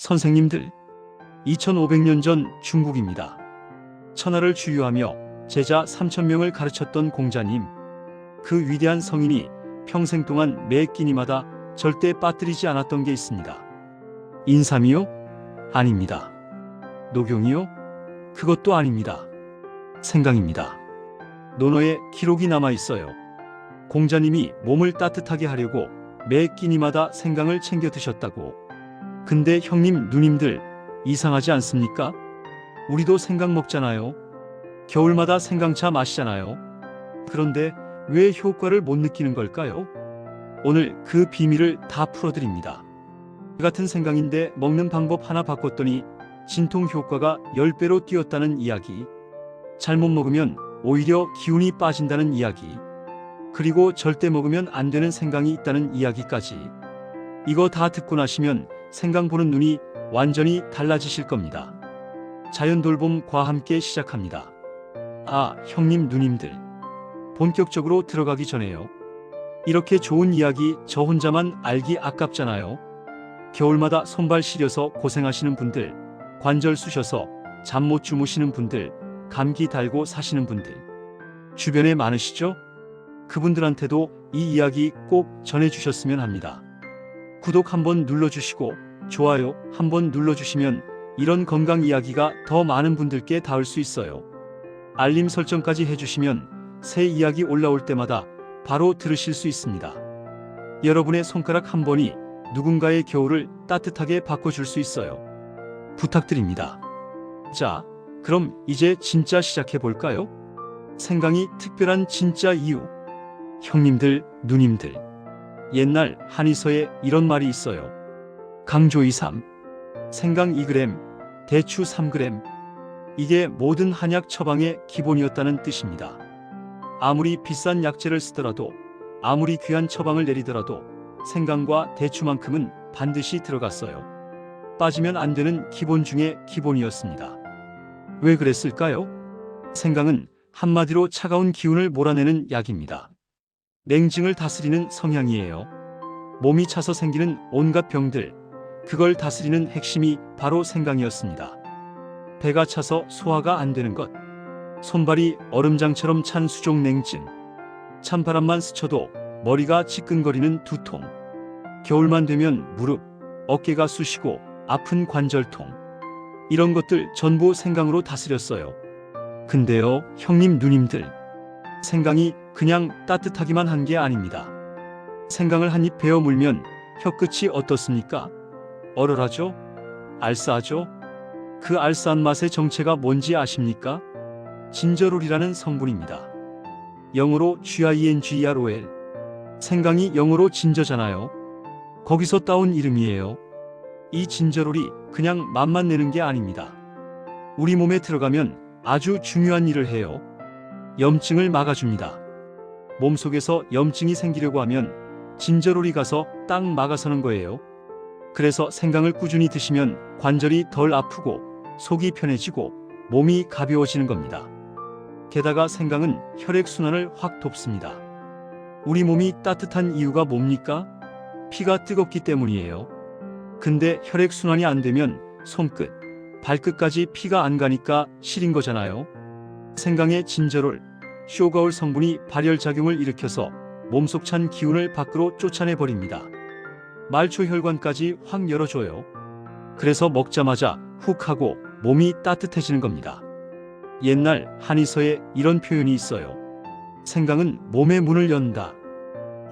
선생님들, 2500년 전 중국입니다. 천하를 주유하며 제자 3000명을 가르쳤던 공자님, 그 위대한 성인이 평생 동안 매 끼니마다 절대 빠뜨리지 않았던 게 있습니다. 인삼이요? 아닙니다. 녹용이요? 그것도 아닙니다. 생강입니다. 논어에 기록이 남아 있어요. 공자님이 몸을 따뜻하게 하려고 매 끼니마다 생강을 챙겨 드셨다고. 근데 형님, 누님들, 이상하지 않습니까? 우리도 생강 먹잖아요. 겨울마다 생강차 마시잖아요. 그런데 왜 효과를 못 느끼는 걸까요? 오늘 그 비밀을 다 풀어드립니다. 같은 생강인데 먹는 방법 하나 바꿨더니 진통 효과가 10배로 뛰었다는 이야기. 잘못 먹으면 오히려 기운이 빠진다는 이야기. 그리고 절대 먹으면 안 되는 생강이 있다는 이야기까지. 이거 다 듣고 나시면 생강 보는 눈이 완전히 달라지실 겁니다. 자연돌봄과 함께 시작합니다. 아, 형님, 누님들. 본격적으로 들어가기 전에요. 이렇게 좋은 이야기 저 혼자만 알기 아깝잖아요. 겨울마다 손발 시려서 고생하시는 분들, 관절 쑤셔서 잠 못 주무시는 분들, 감기 달고 사시는 분들 주변에 많으시죠? 그분들한테도 이 이야기 꼭 전해주셨으면 합니다. 구독 한번 눌러주시고 좋아요 한번 눌러주시면 이런 건강 이야기가 더 많은 분들께 닿을 수 있어요. 알림 설정까지 해주시면 새 이야기 올라올 때마다 바로 들으실 수 있습니다. 여러분의 손가락 한 번이 누군가의 겨울을 따뜻하게 바꿔줄 수 있어요. 부탁드립니다. 자, 그럼 이제 진짜 시작해 볼까요? 생강이 특별한 진짜 이유. 형님들, 누님들. 옛날 한의서에 이런 말이 있어요. 강조 23, 생강 2g, 대추 3g. 이게 모든 한약 처방의 기본이었다는 뜻입니다. 아무리 비싼 약재를 쓰더라도, 아무리 귀한 처방을 내리더라도 생강과 대추만큼은 반드시 들어갔어요. 빠지면 안 되는 기본 중에 기본이었습니다. 왜 그랬을까요? 생강은 한마디로 차가운 기운을 몰아내는 약입니다. 냉증을 다스리는 성향이에요. 몸이 차서 생기는 온갖 병들, 그걸 다스리는 핵심이 바로 생강이었습니다. 배가 차서 소화가 안 되는 것, 손발이 얼음장처럼 찬 수족 냉증, 찬바람만 스쳐도 머리가 지끈거리는 두통, 겨울만 되면 무릎, 어깨가 쑤시고 아픈 관절통, 이런 것들 전부 생강으로 다스렸어요. 근데요, 형님, 누님들, 생강이 그냥 따뜻하기만 한 게 아닙니다. 생강을 한 입 베어 물면 혀끝이 어떻습니까? 얼얼하죠? 알싸하죠? 그 알싸한 맛의 정체가 뭔지 아십니까? 진저롤이라는 성분입니다. 영어로 GINGEROL. 생강이 영어로 진저잖아요. 거기서 따온 이름이에요. 이 진저롤이 그냥 맛만 내는 게 아닙니다. 우리 몸에 들어가면 아주 중요한 일을 해요. 염증을 막아줍니다. 몸속에서 염증이 생기려고 하면 진저롤이 가서 딱 막아서는 거예요. 그래서 생강을 꾸준히 드시면 관절이 덜 아프고 속이 편해지고 몸이 가벼워지는 겁니다. 게다가 생강은 혈액순환을 확 돕습니다. 우리 몸이 따뜻한 이유가 뭡니까? 피가 뜨겁기 때문이에요. 근데 혈액순환이 안 되면 손끝, 발끝까지 피가 안 가니까 시린 거잖아요. 생강의 진저롤, 쇼가올 성분이 발열작용을 일으켜서 몸속 찬 기운을 밖으로 쫓아내버립니다. 말초혈관까지 확 열어줘요. 그래서 먹자마자 훅 하고 몸이 따뜻해지는 겁니다. 옛날 한의서에 이런 표현이 있어요. 생강은 몸의 문을 연다.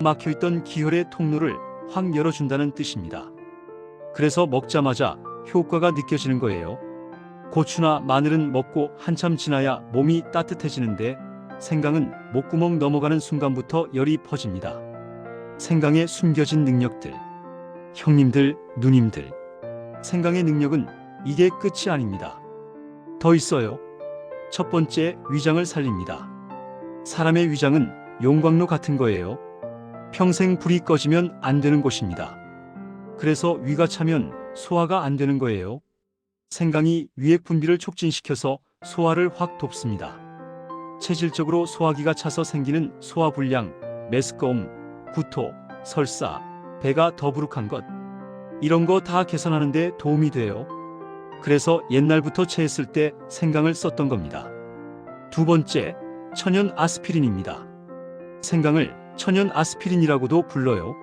막혀있던 기혈의 통로를 확 열어준다는 뜻입니다. 그래서 먹자마자 효과가 느껴지는 거예요. 고추나 마늘은 먹고 한참 지나야 몸이 따뜻해지는데 생강은 목구멍 넘어가는 순간부터 열이 퍼집니다. 생강의 숨겨진 능력들. 형님들, 누님들. 생강의 능력은 이게 끝이 아닙니다. 더 있어요. 첫 번째, 위장을 살립니다. 사람의 위장은 용광로 같은 거예요. 평생 불이 꺼지면 안 되는 곳입니다. 그래서 위가 차면 소화가 안 되는 거예요. 생강이 위액 분비를 촉진시켜서 소화를 확 돕습니다. 체질적으로 소화기가 차서 생기는 소화불량, 메스꺼움, 구토, 설사, 배가 더부룩한 것, 이런 거 다 개선하는 데 도움이 돼요. 그래서 옛날부터 체했을 때 생강을 썼던 겁니다. 두 번째, 천연 아스피린입니다. 생강을 천연 아스피린이라고도 불러요.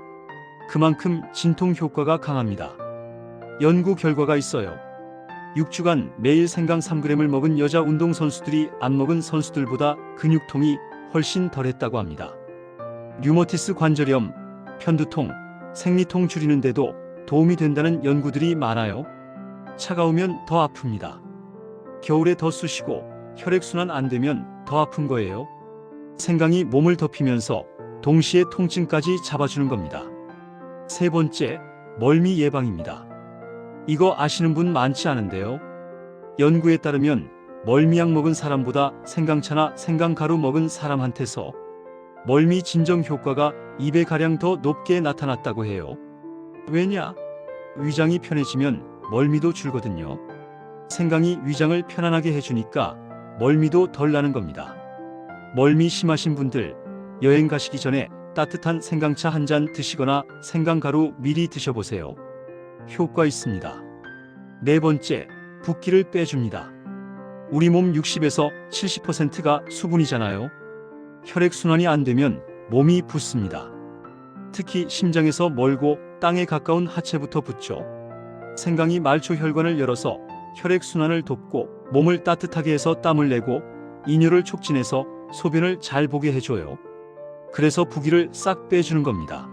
그만큼 진통 효과가 강합니다. 연구 결과가 있어요. 6주간 매일 생강 3g을 먹은 여자 운동선수들이 안 먹은 선수들보다 근육통이 훨씬 덜했다고 합니다. 류머티스 관절염, 편두통, 생리통 줄이는 데도 도움이 된다는 연구들이 많아요. 차가우면 더 아픕니다. 겨울에 더 쑤시고 혈액순환 안 되면 더 아픈 거예요. 생강이 몸을 덮이면서 동시에 통증까지 잡아주는 겁니다. 세 번째, 멀미 예방입니다. 이거 아시는 분 많지 않은데요. 연구에 따르면 멀미약 먹은 사람보다 생강차나 생강가루 먹은 사람한테서 멀미 진정 효과가 2배가량 더 높게 나타났다고 해요. 왜냐? 위장이 편해지면 멀미도 줄거든요. 생강이 위장을 편안하게 해주니까 멀미도 덜 나는 겁니다. 멀미 심하신 분들, 여행 가시기 전에 따뜻한 생강차 한 잔 드시거나 생강가루 미리 드셔보세요. 효과 있습니다. 네 번째, 붓기를 빼줍니다. 우리 몸 60에서 70%가 수분이잖아요. 혈액순환이 안 되면 몸이 붓습니다. 특히 심장에서 멀고 땅에 가까운 하체부터 붓죠. 생강이 말초 혈관을 열어서 혈액순환을 돕고 몸을 따뜻하게 해서 땀을 내고 인뇨를 촉진해서 소변을 잘 보게 해줘요. 그래서 부기를 싹 빼주는 겁니다.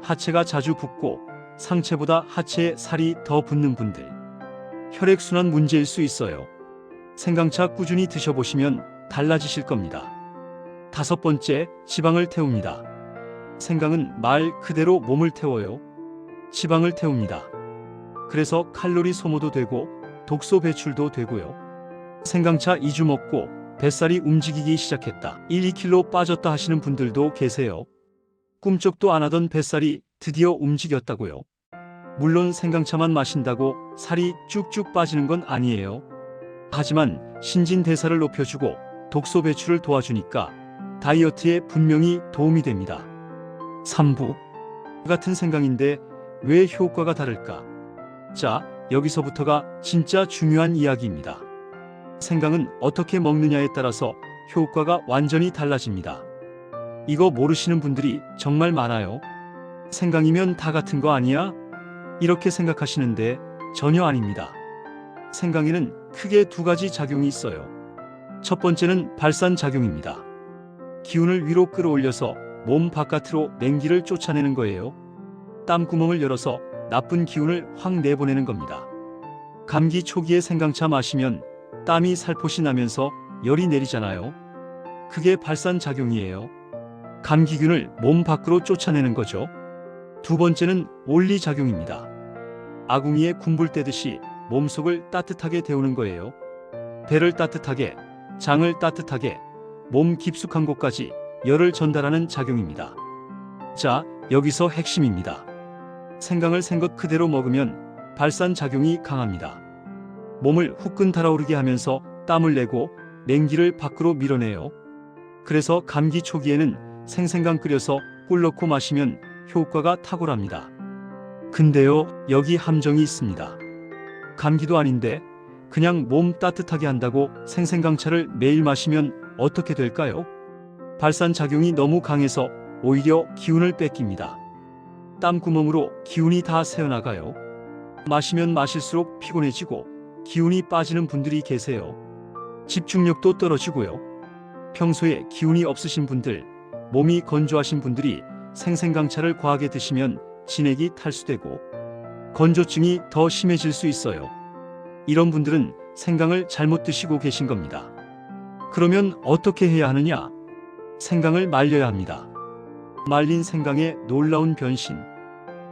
하체가 자주 붓고 상체보다 하체에 살이 더 붙는 분들, 혈액순환 문제일 수 있어요. 생강차 꾸준히 드셔보시면 달라지실 겁니다. 다섯 번째, 지방을 태웁니다. 생강은 말 그대로 몸을 태워요. 지방을 태웁니다. 그래서 칼로리 소모도 되고 독소 배출도 되고요. 생강차 2주 먹고 뱃살이 움직이기 시작했다. 1, 2kg 빠졌다 하시는 분들도 계세요. 꿈쩍도 안 하던 뱃살이 드디어 움직였다고요. 물론 생강차만 마신다고 살이 쭉쭉 빠지는 건 아니에요. 하지만 신진대사를 높여주고 독소 배출을 도와주니까 다이어트에 분명히 도움이 됩니다. 3부. 같은 생강인데 왜 효과가 다를까? 자, 여기서부터가 진짜 중요한 이야기입니다. 생강은 어떻게 먹느냐에 따라서 효과가 완전히 달라집니다. 이거 모르시는 분들이 정말 많아요. 생강이면 다 같은 거 아니야? 이렇게 생각하시는데 전혀 아닙니다. 생강에는 크게 두 가지 작용이 있어요. 첫 번째는 발산작용입니다. 기운을 위로 끌어올려서 몸 바깥으로 냉기를 쫓아내는 거예요. 땀구멍을 열어서 나쁜 기운을 확 내보내는 겁니다. 감기 초기에 생강차 마시면 땀이 살포시 나면서 열이 내리잖아요. 그게 발산작용이에요. 감기균을 몸 밖으로 쫓아내는 거죠. 두 번째는 온리작용입니다. 아궁이에 군불 떼듯이 몸속을 따뜻하게 데우는 거예요. 배를 따뜻하게, 장을 따뜻하게, 몸 깊숙한 곳까지 열을 전달하는 작용입니다. 자, 여기서 핵심입니다. 생강을 생것 그대로 먹으면 발산작용이 강합니다. 몸을 후끈 달아오르게 하면서 땀을 내고 냉기를 밖으로 밀어내요. 그래서 감기 초기에는 생생강 끓여서 꿀 넣고 마시면 효과가 탁월합니다. 근데요, 여기 함정이 있습니다. 감기도 아닌데 그냥 몸 따뜻하게 한다고 생생강차를 매일 마시면 어떻게 될까요? 발산작용이 너무 강해서 오히려 기운을 뺏깁니다. 땀구멍으로 기운이 다 새어나가요. 마시면 마실수록 피곤해지고 기운이 빠지는 분들이 계세요. 집중력도 떨어지고요. 평소에 기운이 없으신 분들, 몸이 건조하신 분들이 생생강차를 과하게 드시면 진액이 탈수되고 건조증이 더 심해질 수 있어요. 이런 분들은 생강을 잘못 드시고 계신 겁니다. 그러면 어떻게 해야 하느냐? 생강을 말려야 합니다. 말린 생강의 놀라운 변신.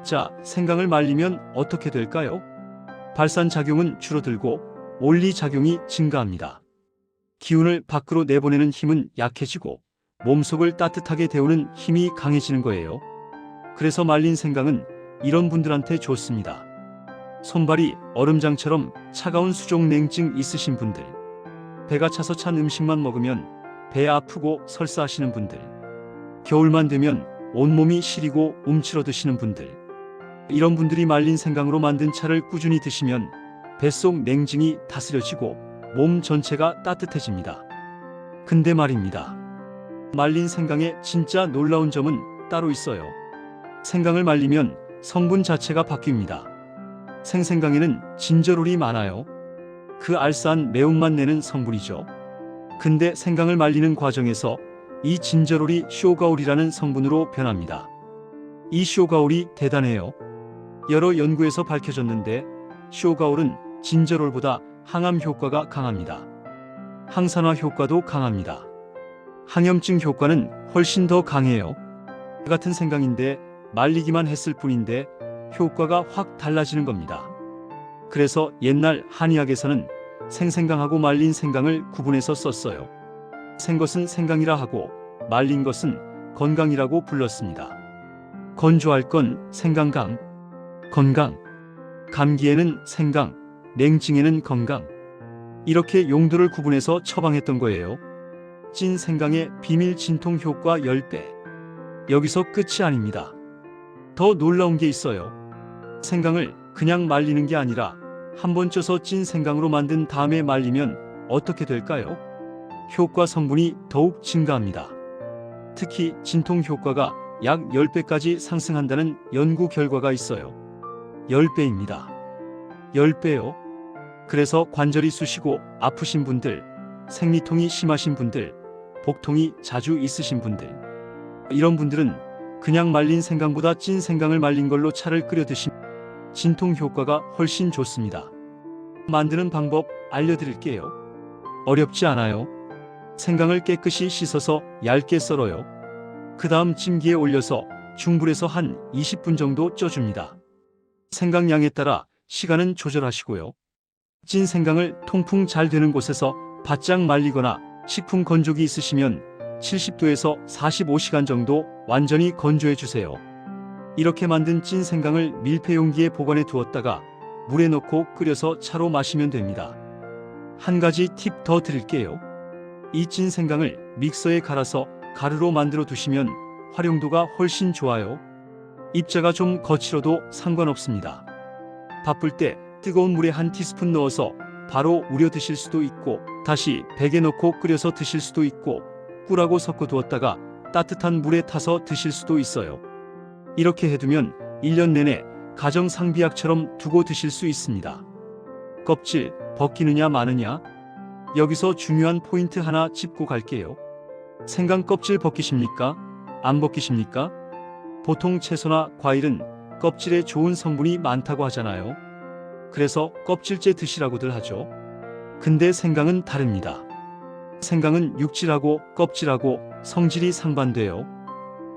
자, 생강을 말리면 어떻게 될까요? 발산작용은 줄어들고 온리작용이 증가합니다. 기운을 밖으로 내보내는 힘은 약해지고 몸속을 따뜻하게 데우는 힘이 강해지는 거예요. 그래서 말린 생강은 이런 분들한테 좋습니다. 손발이 얼음장처럼 차가운 수족냉증 있으신 분들, 배가 차서 찬 음식만 먹으면 배 아프고 설사하시는 분들, 겨울만 되면 온몸이 시리고 움츠러드시는 분들, 이런 분들이 말린 생강으로 만든 차를 꾸준히 드시면 뱃속 냉증이 다스려지고 몸 전체가 따뜻해집니다. 근데 말입니다. 말린 생강의 진짜 놀라운 점은 따로 있어요. 생강을 말리면 성분 자체가 바뀝니다. 생생강에는 진저롤이 많아요. 그 알싸한 매운맛 내는 성분이죠. 근데 생강을 말리는 과정에서 이 진저롤이 쇼가올이라는 성분으로 변합니다. 이 쇼가올이 대단해요. 여러 연구에서 밝혀졌는데 쇼가올은 진저롤보다 항암 효과가 강합니다. 항산화 효과도 강합니다. 항염증 효과는 훨씬 더 강해요. 같은 생강인데 말리기만 했을 뿐인데 효과가 확 달라지는 겁니다. 그래서 옛날 한의학에서는 생생강하고 말린 생강을 구분해서 썼어요. 생것은 생강이라 하고 말린 것은 건강이라고 불렀습니다. 건조할 건 생강강, 건강, 감기에는 생강, 냉증에는 건강. 이렇게 용도를 구분해서 처방했던 거예요. 찐 생강의 비밀 진통 효과 10배. 여기서 끝이 아닙니다. 더 놀라운 게 있어요. 생강을 그냥 말리는 게 아니라 한번 쪄서 찐 생강으로 만든 다음에 말리면 어떻게 될까요? 효과 성분이 더욱 증가합니다. 특히 진통 효과가 약 10배까지 상승한다는 연구 결과가 있어요. 10배입니다. 10배요. 그래서 관절이 쑤시고 아프신 분들, 생리통이 심하신 분들, 복통이 자주 있으신 분들, 이런 분들은 그냥 말린 생강보다 찐 생강을 말린 걸로 차를 끓여 드시면 진통 효과가 훨씬 좋습니다. 만드는 방법 알려드릴게요. 어렵지 않아요. 생강을 깨끗이 씻어서 얇게 썰어요. 그 다음 찜기에 올려서 중불에서 한 20분 정도 쪄줍니다. 생강 양에 따라 시간은 조절하시고요. 찐 생강을 통풍 잘 되는 곳에서 바짝 말리거나 식품 건조기 있으시면 70도에서 45시간 정도 완전히 건조해 주세요. 이렇게 만든 찐 생강을 밀폐 용기에 보관해 두었다가 물에 넣고 끓여서 차로 마시면 됩니다. 한 가지 팁 더 드릴게요. 이 찐 생강을 믹서에 갈아서 가루로 만들어 두시면 활용도가 훨씬 좋아요. 입자가 좀 거칠어도 상관없습니다. 바쁠 때 뜨거운 물에 한 티스푼 넣어서 바로 우려 드실 수도 있고 다시 백에 넣고 끓여서 드실 수도 있고 꿀하고 섞어 두었다가 따뜻한 물에 타서 드실 수도 있어요. 이렇게 해두면 1년 내내 가정 상비약처럼 두고 드실 수 있습니다. 껍질 벗기느냐 마느냐? 여기서 중요한 포인트 하나 짚고 갈게요. 생강 껍질 벗기십니까? 안 벗기십니까? 보통 채소나 과일은 껍질에 좋은 성분이 많다고 하잖아요. 그래서 껍질째 드시라고들 하죠. 근데 생강은 다릅니다. 생강은 육질하고 껍질하고 성질이 상반돼요.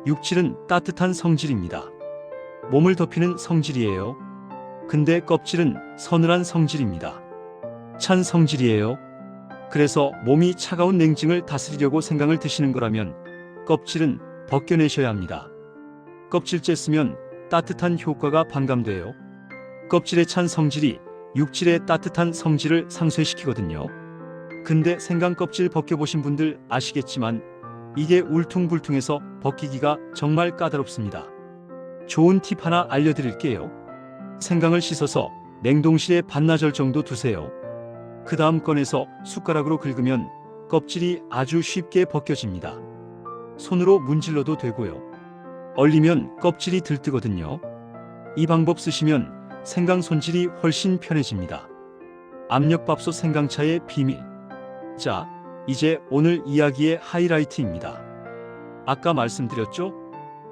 육질은 따뜻한 성질입니다. 몸을 덮이는 성질이에요. 근데 껍질은 서늘한 성질입니다. 찬 성질이에요. 그래서 몸이 차가운 냉증을 다스리려고 생강을 드시는 거라면 껍질은 벗겨내셔야 합니다. 껍질째 쓰면 따뜻한 효과가 반감돼요. 껍질의 찬 성질이 육질의 따뜻한 성질을 상쇄시키거든요. 근데 생강 껍질 벗겨보신 분들 아시겠지만 이게 울퉁불퉁해서 벗기기가 정말 까다롭습니다. 좋은 팁 하나 알려드릴게요. 생강을 씻어서 냉동실에 반나절 정도 두세요. 그 다음 꺼내서 숟가락으로 긁으면 껍질이 아주 쉽게 벗겨집니다. 손으로 문질러도 되고요. 얼리면 껍질이 들뜨거든요. 이 방법 쓰시면 생강 손질이 훨씬 편해집니다. 압력밥솥 생강차의 비밀. 자, 이제 오늘 이야기의 하이라이트입니다. 아까 말씀드렸죠?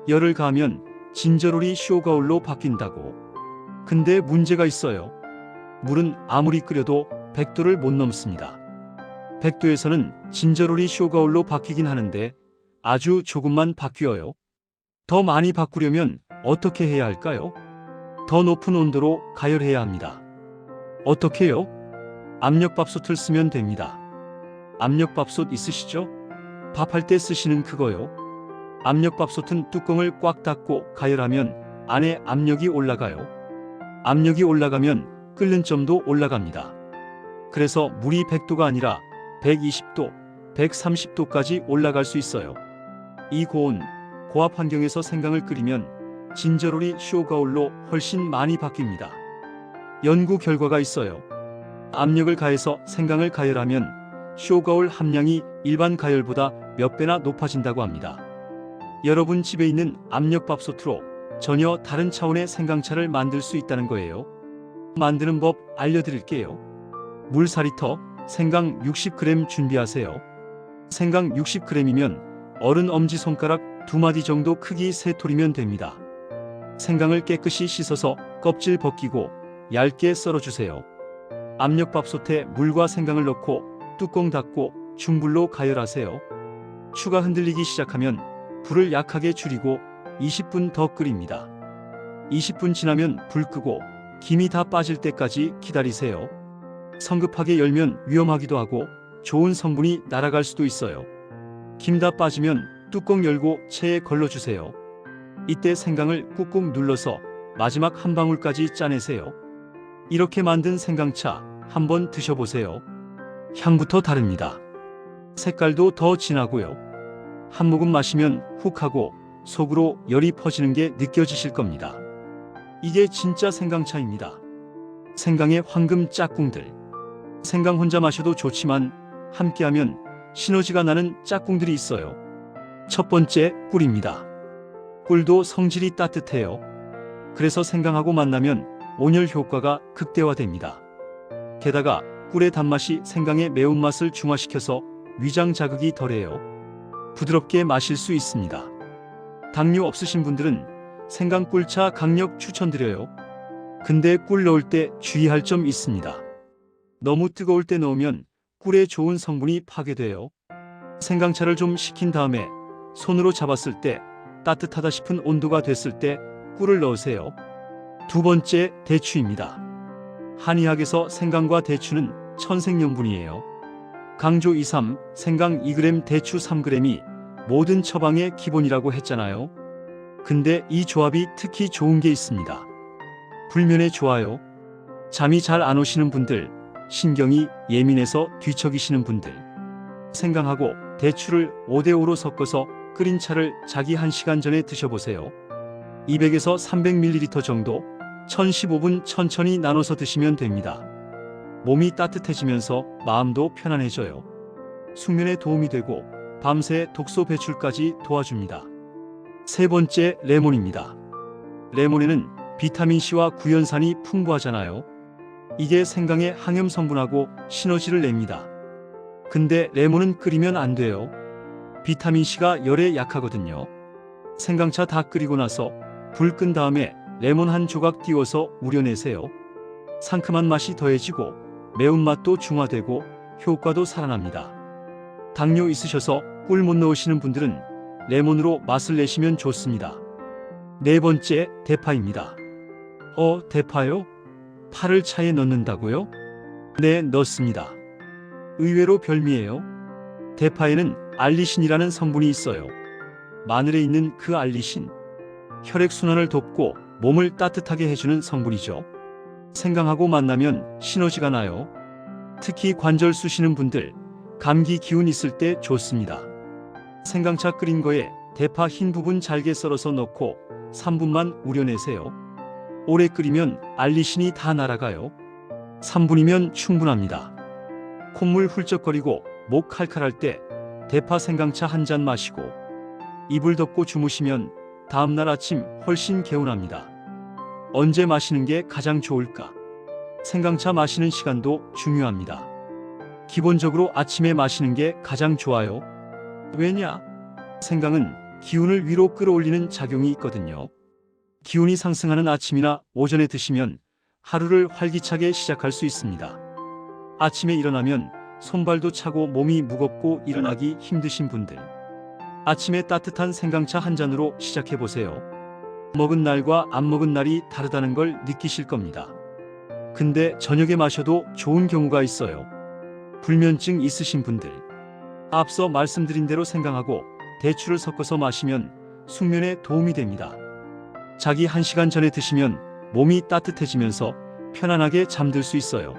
열을 가하면 진저롤이 쇼가올로 바뀐다고. 근데 문제가 있어요. 물은 아무리 끓여도 100도를 못 넘습니다. 100도에서는 진저롤이 쇼가올로 바뀌긴 하는데 아주 조금만 바뀌어요. 더 많이 바꾸려면 어떻게 해야 할까요? 더 높은 온도로 가열해야 합니다. 어떻게요? 압력밥솥을 쓰면 됩니다. 압력밥솥 있으시죠? 밥할 때 쓰시는 그거요. 압력밥솥은 뚜껑을 꽉 닫고 가열하면 안에 압력이 올라가요. 압력이 올라가면 끓는 점도 올라갑니다. 그래서 물이 100도가 아니라 120도, 130도까지 올라갈 수 있어요. 이 고온, 고압 환경에서 생강을 끓이면 진저롤이 쇼가올로 훨씬 많이 바뀝니다. 연구 결과가 있어요. 압력을 가해서 생강을 가열하면 쇼가올 함량이 일반 가열보다 몇 배나 높아진다고 합니다. 여러분 집에 있는 압력밥솥으로 전혀 다른 차원의 생강차를 만들 수 있다는 거예요. 만드는 법 알려드릴게요. 물 4리터, 생강 60g 준비하세요. 생강 60g이면 어른 엄지손가락 2마디 정도 크기 3톨이면 됩니다. 생강을 깨끗이 씻어서 껍질 벗기고 얇게 썰어주세요. 압력밥솥에 물과 생강을 넣고 뚜껑 닫고 중불로 가열하세요. 추가 흔들리기 시작하면 불을 약하게 줄이고 20분 더 끓입니다. 20분 지나면 불 끄고 김이 다 빠질 때까지 기다리세요. 성급하게 열면 위험하기도 하고 좋은 성분이 날아갈 수도 있어요. 김 다 빠지면 뚜껑 열고 체에 걸러주세요. 이때 생강을 꾹꾹 눌러서 마지막 한 방울까지 짜내세요. 이렇게 만든 생강차 한번 드셔보세요. 향부터 다릅니다. 색깔도 더 진하고요. 한 모금 마시면 훅 하고 속으로 열이 퍼지는 게 느껴지실 겁니다. 이게 진짜 생강차입니다. 생강의 황금 짝꿍들. 생강 혼자 마셔도 좋지만 함께하면 시너지가 나는 짝꿍들이 있어요. 첫 번째, 꿀입니다. 꿀도 성질이 따뜻해요. 그래서 생강하고 만나면 온열 효과가 극대화됩니다. 게다가 꿀의 단맛이 생강의 매운맛을 중화시켜서 위장 자극이 덜해요. 부드럽게 마실 수 있습니다. 당뇨 없으신 분들은 생강 꿀차 강력 추천드려요. 근데 꿀 넣을 때 주의할 점 있습니다. 너무 뜨거울 때 넣으면 꿀의 좋은 성분이 파괴돼요. 생강차를 좀 식힌 다음에 손으로 잡았을 때 따뜻하다 싶은 온도가 됐을 때 꿀을 넣으세요. 두 번째, 대추입니다. 한의학에서 생강과 대추는 천생연분이에요. 강조 23, 생강 2g, 대추 3g이 모든 처방의 기본이라고 했잖아요. 근데 이 조합이 특히 좋은 게 있습니다. 불면에 좋아요. 잠이 잘 안 오시는 분들, 신경이 예민해서 뒤척이시는 분들, 생강하고 대추를 5대5로 섞어서 끓인 차를 자기 1시간 전에 드셔보세요. 200에서 300ml 정도 1015분 천천히 나눠서 드시면 됩니다. 몸이 따뜻해지면서 마음도 편안해져요. 숙면에 도움이 되고 밤새 독소 배출까지 도와줍니다. 세 번째, 레몬입니다. 레몬에는 비타민C와 구연산이 풍부하잖아요. 이게 생강의 항염 성분하고 시너지를 냅니다. 근데 레몬은 끓이면 안 돼요. 비타민C가 열에 약하거든요. 생강차 다 끓이고 나서 불 끈 다음에 레몬 한 조각 띄워서 우려내세요. 상큼한 맛이 더해지고 매운맛도 중화되고 효과도 살아납니다. 당뇨 있으셔서 꿀 못 넣으시는 분들은 레몬으로 맛을 내시면 좋습니다. 네 번째, 대파입니다. 대파요? 파를 차에 넣는다고요? 네, 넣습니다. 의외로 별미예요. 대파에는 알리신이라는 성분이 있어요. 마늘에 있는 그 알리신, 혈액순환을 돕고 몸을 따뜻하게 해주는 성분이죠. 생강하고 만나면 시너지가 나요. 특히 관절 쑤시는 분들, 감기 기운 있을 때 좋습니다. 생강차 끓인 거에 대파 흰 부분 잘게 썰어서 넣고 3분만 우려내세요. 오래 끓이면 알리신이 다 날아가요. 3분이면 충분합니다. 콧물 훌쩍거리고 목 칼칼할 때 대파 생강차 한 잔 마시고 이불 덮고 주무시면 다음날 아침 훨씬 개운합니다. 언제 마시는 게 가장 좋을까? 생강차 마시는 시간도 중요합니다. 기본적으로 아침에 마시는 게 가장 좋아요. 왜냐? 생강은 기운을 위로 끌어올리는 작용이 있거든요. 기운이 상승하는 아침이나 오전에 드시면 하루를 활기차게 시작할 수 있습니다. 아침에 일어나면 손발도 차고 몸이 무겁고 일어나기 힘드신 분들, 아침에 따뜻한 생강차 한 잔으로 시작해보세요. 먹은 날과 안 먹은 날이 다르다는 걸 느끼실 겁니다. 근데 저녁에 마셔도 좋은 경우가 있어요. 불면증 있으신 분들, 앞서 말씀드린 대로 생강하고 대추를 섞어서 마시면 숙면에 도움이 됩니다. 자기 1시간 전에 드시면 몸이 따뜻해지면서 편안하게 잠들 수 있어요.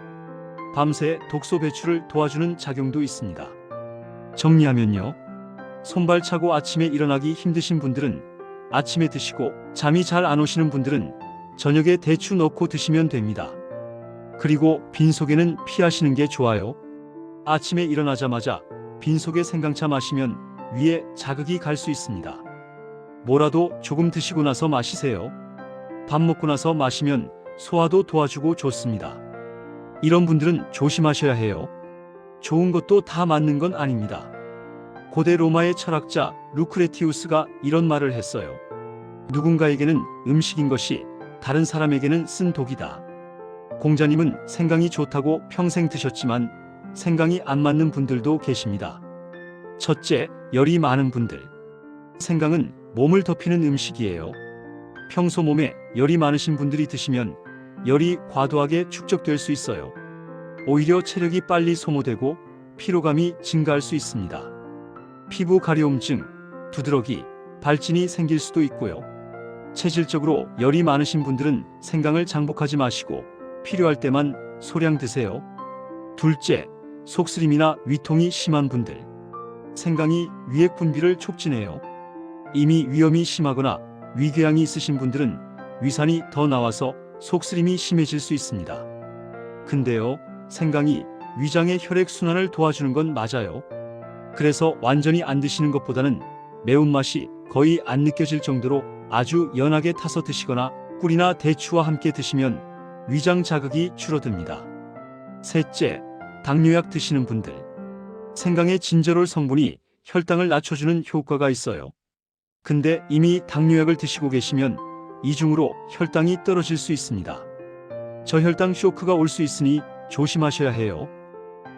밤새 독소 배출을 도와주는 작용도 있습니다. 정리하면요. 손발 차고 아침에 일어나기 힘드신 분들은 아침에 드시고 잠이 잘 안 오시는 분들은 저녁에 대추 넣고 드시면 됩니다. 그리고 빈속에는 피하시는 게 좋아요. 아침에 일어나자마자 빈속에 생강차 마시면 위에 자극이 갈 수 있습니다. 뭐라도 조금 드시고 나서 마시세요. 밥 먹고 나서 마시면 소화도 도와주고 좋습니다. 이런 분들은 조심하셔야 해요. 좋은 것도 다 맞는 건 아닙니다. 고대 로마의 철학자 루크레티우스가 이런 말을 했어요. 누군가에게는 음식인 것이 다른 사람에게는 쓴 독이다. 공자님은 생강이 좋다고 평생 드셨지만 생강이 안 맞는 분들도 계십니다. 첫째, 열이 많은 분들. 생강은 몸을 덮이는 음식이에요. 평소 몸에 열이 많으신 분들이 드시면 열이 과도하게 축적될 수 있어요. 오히려 체력이 빨리 소모되고 피로감이 증가할 수 있습니다. 피부 가려움증, 두드러기, 발진이 생길 수도 있고요. 체질적으로 열이 많으신 분들은 생강을 장복하지 마시고 필요할 때만 소량 드세요. 둘째, 속쓰림이나 위통이 심한 분들. 생강이 위액 분비를 촉진해요. 이미 위염이 심하거나 위궤양이 있으신 분들은 위산이 더 나와서 속쓰림이 심해질 수 있습니다. 근데요, 생강이 위장의 혈액순환을 도와주는 건 맞아요. 그래서 완전히 안 드시는 것보다는 매운맛이 거의 안 느껴질 정도로 아주 연하게 타서 드시거나 꿀이나 대추와 함께 드시면 위장 자극이 줄어듭니다. 셋째, 당뇨약 드시는 분들. 생강의 진저롤 성분이 혈당을 낮춰주는 효과가 있어요. 근데 이미 당뇨약을 드시고 계시면 이중으로 혈당이 떨어질 수 있습니다. 저혈당 쇼크가 올 수 있으니 조심하셔야 해요.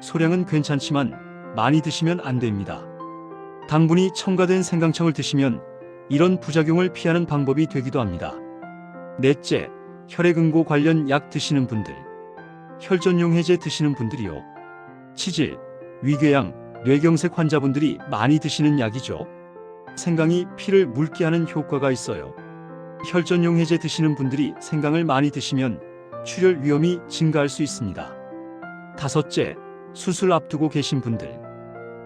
소량은 괜찮지만 많이 드시면 안 됩니다. 당분이 첨가된 생강청을 드시면 이런 부작용을 피하는 방법이 되기도 합니다. 넷째, 혈액응고 관련 약 드시는 분들. 혈전용 해제 드시는 분들이요. 치질, 위궤양, 뇌경색 환자분들이 많이 드시는 약이죠. 생강이 피를 묽게 하는 효과가 있어요. 혈전용 해제 드시는 분들이 생강을 많이 드시면 출혈 위험이 증가할 수 있습니다. 다섯째, 수술 앞두고 계신 분들.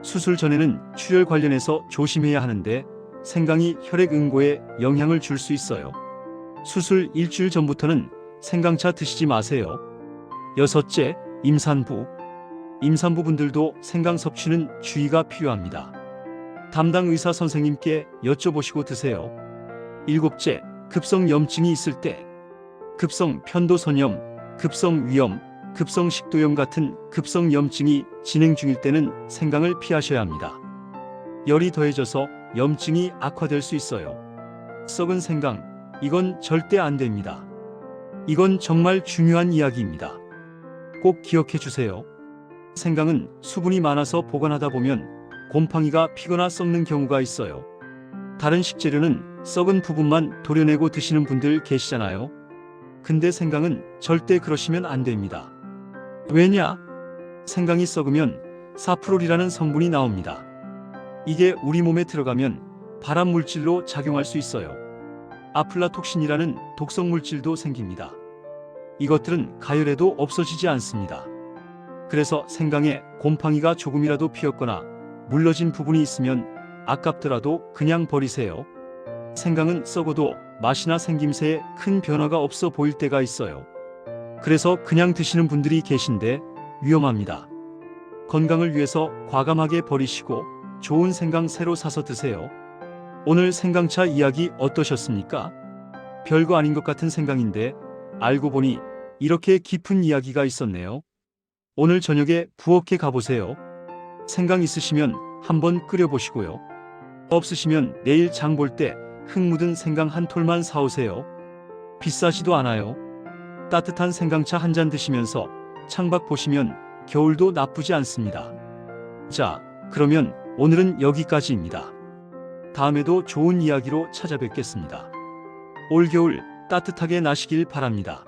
수술 전에는 출혈 관련해서 조심해야 하는데 생강이 혈액 응고에 영향을 줄 수 있어요. 수술 일주일 전부터는 생강차 드시지 마세요. 여섯째, 임산부. 임산부분들도 생강 섭취는 주의가 필요합니다. 담당 의사 선생님께 여쭤보시고 드세요. 일곱째, 급성 염증이 있을 때. 급성 편도선염, 급성 위염, 급성 식도염 같은 급성 염증이 진행 중일 때는 생강을 피하셔야 합니다. 열이 더해져서 염증이 악화될 수 있어요. 썩은 생강, 이건 절대 안 됩니다. 이건 정말 중요한 이야기입니다. 꼭 기억해 주세요. 생강은 수분이 많아서 보관하다 보면 곰팡이가 피거나 썩는 경우가 있어요. 다른 식재료는 썩은 부분만 도려내고 드시는 분들 계시잖아요. 근데 생강은 절대 그러시면 안 됩니다. 왜냐? 생강이 썩으면 사프롤이라는 성분이 나옵니다. 이게 우리 몸에 들어가면 발암 물질로 작용할 수 있어요. 아플라톡신이라는 독성 물질도 생깁니다. 이것들은 가열해도 없어지지 않습니다. 그래서 생강에 곰팡이가 조금이라도 피었거나 물러진 부분이 있으면 아깝더라도 그냥 버리세요. 생강은 썩어도 맛이나 생김새에 큰 변화가 없어 보일 때가 있어요. 그래서 그냥 드시는 분들이 계신데 위험합니다. 건강을 위해서 과감하게 버리시고 좋은 생강 새로 사서 드세요. 오늘 생강차 이야기 어떠셨습니까? 별거 아닌 것 같은 생강인데 알고 보니 이렇게 깊은 이야기가 있었네요. 오늘 저녁에 부엌에 가보세요. 생강 있으시면 한번 끓여보시고요. 없으시면 내일 장 볼 때 흙 묻은 생강 한 톨만 사오세요. 비싸지도 않아요. 따뜻한 생강차 한 잔 드시면서 창밖 보시면 겨울도 나쁘지 않습니다. 자, 그러면 오늘은 여기까지입니다. 다음에도 좋은 이야기로 찾아뵙겠습니다. 올겨울 따뜻하게 나시길 바랍니다.